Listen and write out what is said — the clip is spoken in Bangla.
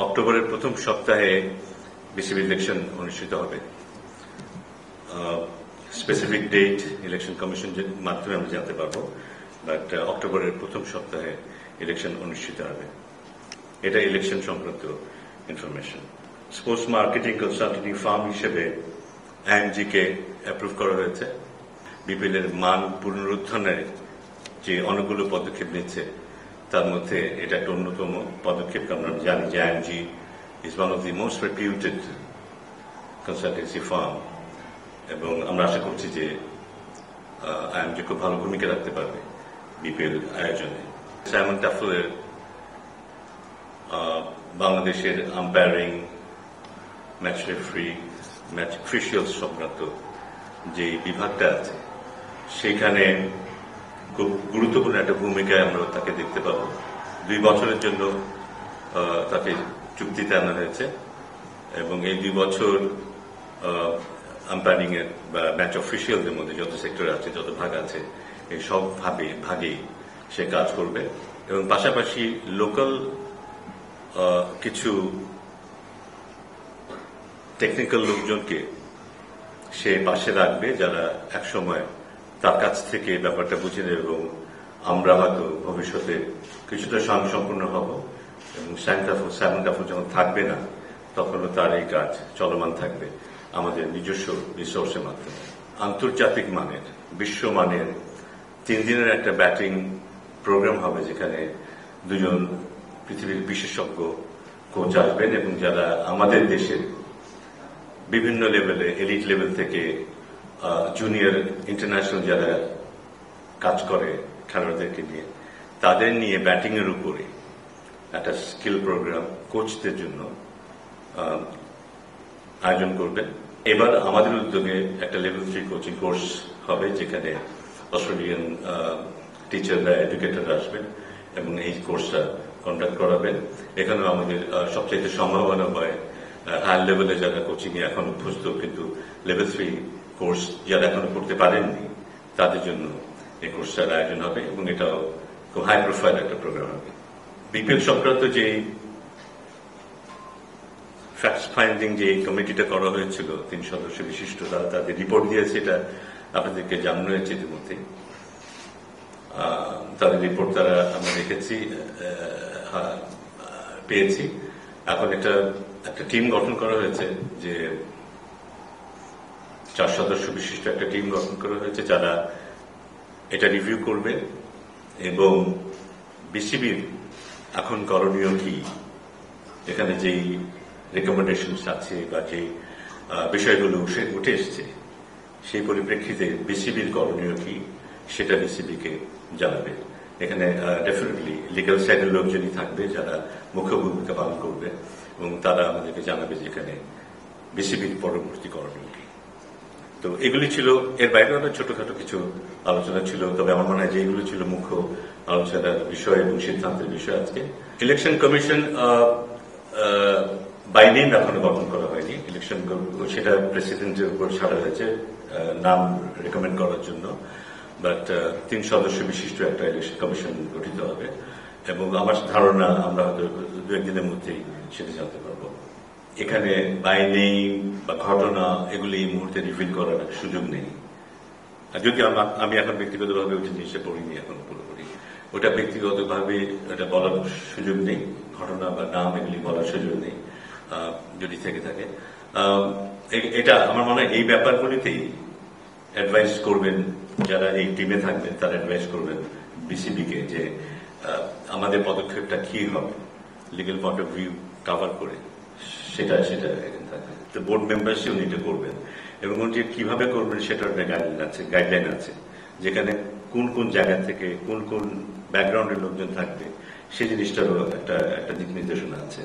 অক্টোবরের প্রথম সপ্তাহে বিসিবি ইলেকশন অনুষ্ঠিত হবে। স্পেসিফিক ডেট ইলেকশন কমিশনের মাধ্যমে আমরা জানতে পারবো, বাট অক্টোবরের প্রথম সপ্তাহে ইলেকশন অনুষ্ঠিত হবে। এটা ইলেকশন সংক্রান্ত information. Sports marketing consultancy firm হিসেবে আইএমজি কে অ্যাপ্রুভ করা হয়েছে। বিপিএল এর মান পুনরুত্থানের যে অনেকগুলো পদক্ষেপ নিচ্ছে, তার মধ্যে এটা একটা অন্যতম পদক্ষেপ। আমরা জানি যে IMG is one of the most reputed consultancy firm, এবং আমরা আশা করছি যে আইএমজি খুব ভালো ভূমিকা রাখতে পারবে বিপিএল আয়োজনে। সাইমন টাফলের বাংলাদেশের আম্পায়ারিং, ম্যাচ রেফারি, ম্যাচ অফিশিয়ালস সংক্রান্ত যে বিভাগটা আছে, সেখানে খুব গুরুত্বপূর্ণ একটা ভূমিকায় আমরা তাকে দেখতে পাবো। 2 বছরের জন্য তাকে চুক্তিতে আনা হয়েছে, এবং এই 2 বছর আম্পায়ারিং এর বা ম্যাচ অফিশিয়ালদের মধ্যে যত সেক্টর আছে, যত ভাগ আছে, এই সব ভাগেই সে কাজ করবে। এবং পাশাপাশি লোকাল কিছু টেকনিক্যাল লোকজনকে সে পাশে রাখবে, যারা একসময় তার কাছ থেকে ব্যাপারটা বুঝে নেবে, এবং আমরা হয়তো ভবিষ্যতে কিছুটা স্বয়ংসম্পূর্ণ হব, এবং সাইমন টাফল যখন থাকবে না, তখনও তার এই কাজ চলমান থাকবে আমাদের নিজস্ব রিসোর্সের মাধ্যমে। আন্তর্জাতিক মানের, বিশ্বমানের 3 দিনের একটা ব্যাটিং প্রোগ্রাম হবে, যেখানে 2 পৃথিবীর বিশেষজ্ঞ কোচ আসবেন, এবং যারা আমাদের দেশের বিভিন্ন লেভেলে, এলিট লেভেল থেকে জুনিয়র ইন্টারন্যাশনাল যারা কাজ করে খেলোয়াড়দেরকে নিয়ে, তাদের নিয়ে ব্যাটিং এর উপরে একটা স্কিল প্রোগ্রাম কোচদের জন্য আয়োজন করবেন। এবার আমাদের উদ্যোগে একটা লেভেল 3 কোচিং কোর্স হবে, যেখানে অস্ট্রেলিয়ান টিচাররা, এডুকেটররা আসবেন এবং এই কোর্সটা কন্ডাক্ট করাবেন। এখানেও আমাদের সবচাইতে সম্ভাবনা হয় হায়ার লেভেলে যারা কোচিং এ এখন অভ্যস্ত, কিন্তু লেভেল 3 কোর্স যারা এখনো করতে পারেননি, তাদের জন্য এই কোর্সটার আয়োজন হবে, এবং এটাও খুব হাই প্রোফাইল একটা প্রোগ্রাম হবে। বিপিএল সংক্রান্ত যে ফ্যাক্ট ফাইন্ডিং যে কমিটিটা করা হয়েছিল, 3 সদস্য বিশিষ্ট, তারা তাদের রিপোর্ট দিয়েছে, এটা আপনাদেরকে জানানো হয়েছে ইতিমধ্যে। তাদের রিপোর্ট আমরা দেখেছি, পেয়েছি। এখন একটা টিম গঠন করা হয়েছে, যে 4 সদস্য বিশিষ্ট একটা টিম গঠন করা হয়েছে, যারা এটা রিভিউ করবে, এবং বিসিবির এখন করণীয় কি, এখানে যেই রেকমেন্ডেশন আছে বা যে বিষয়গুলো উঠে এসছে, সেই পরিপ্রেক্ষিতে বিসিবির করণীয় কি, সেটা বিসিবিকে জানাবে। এখানে ডেফিনেটলি লিগ্যাল সাইডের লোকজনই থাকবে, যারা মুখ্য ভূমিকা পালন করবে, এবং তারা আমাদেরকে জানাবে যে এখানে বিসিবির পরবর্তী করণীয় কি। তো এগুলি ছিল, এর বাইরে অনেক ছোটখাটো কিছু আলোচনা ছিল, তবে আমার মনে হয় যে এগুলো ছিল মুখ্য আলোচনার বিষয় এবং সিদ্ধান্তের বিষয়। আজকে ইলেকশন কমিশন বাই নেম এখনো গঠন করা হয়নি। ইলেকশন সেটা প্রেসিডেন্টের উপর ছাড়া হয়েছে নাম রেকমেন্ড করার জন্য, বাট 3 সদস্য বিশিষ্ট একটা ইলেকশন কমিশন গঠিত হবে, এবং আমার ধারণা আমরা হয়তো 2-1 দিনের মধ্যেই সেটা জানতে পারবো। এখানে বাই নেম বা ঘটনা এগুলি এই মুহূর্তে রিভিল করার সুযোগ নেই। যদি আমি এখন ব্যক্তিগতভাবে ওই জিনিসটা পড়িনি, এখন পুরোপুরি ওটা ব্যক্তিগতভাবে এটা বলার সুযোগ নেই, ঘটনা বা নাম এগুলি বলার সুযোগ নেই যদি থেকে থাকে। এটা আমার মনে হয় এই ব্যাপারগুলিতেই অ্যাডভাইস করবেন যারা এই টিমে থাকবেন, তারা অ্যাডভাইস করবেন বিসিবিকে যে আমাদের পদক্ষেপটা কি হবে, legal point of view cover করে সেটা এখানে থাকবে। তো বোর্ড মেম্বারসই উনি এটা করবেন, এবং উনি কিভাবে করবেন সেটার একটা গাইডলাইন আছে, যেখানে কোন কোন জায়গা থেকে কোন ব্যাকগ্রাউন্ডের লোকজন থাকবে, সেই জিনিসটারও একটা দিক নির্দেশনা আছে।